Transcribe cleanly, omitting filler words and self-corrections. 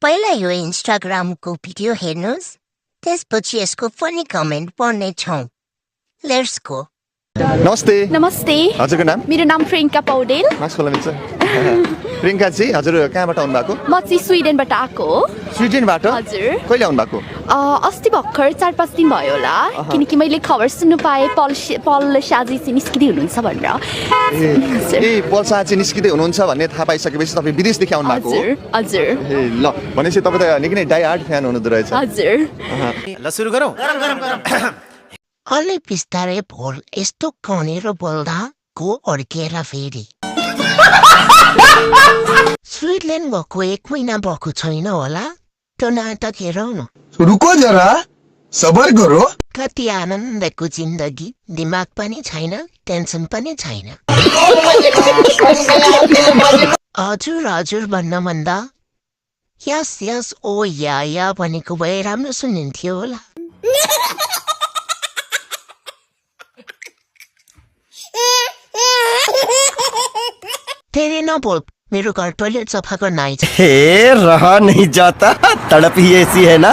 पहिला यो इन्स्टाग्रामको भिडियो हेर्नुहोस्, त्यसपछि यसको फनी कमेन्ट पढ्नेछौँ। Let's go. नमस्ते। नमस्ते। हजुरको नाम? मेरो नाम प्रियङ्का पौडेल। मास्क खोल्न मिल्छ? प्रियङ्का जी, हजुर कहाँबाट आउनु भएको? म चाहिँ स्विडेनबाट आएको हो। स्विडेनबाट? हजुर। कहिले आउनु भएको? अस्ति भर्खर 4-5 दिन भयो होला, किनकि मैले खबर सुन्नु पाएँ पल साजी चाहिँ निस्किँदै हुनुहुन्छ भनेर। ए पल साजी निस्किँदै हुनुहुन्छ भन्ने थाहा पाइसकेपछि तपाईँ विदेशदेखि आउनु भएको हो? हजुर। ए ल, भनेपछि तपाईँ त निकै नै डाई हार्ड फ्यान हुनुहुँदो रहेछ। हजुर। ल सुरु गरौँ। अलि बिस्तारै बोल, यस्तो कनेर बोल्दा को अड्केर फेरि। स्विट्जरल्यान्ड गएको 1 महिना भएको छैन होला, त्यो नाटक हेरौ न। रुको जरा, सबर करो। कति आनन्दको जिन्दगी, दिमाग पनि छैन, टेन्सन पनि छैन। हजुर हजुर भन्न भन्दा यस यस ओ या भनेको भए राम्रो सुनिन्थ्यो होला। तेरे नबोल, मेरो घर टोयलेट सफा गर्न आइज। रहा नहीं जाता, तड़प ही ऐसी है ना।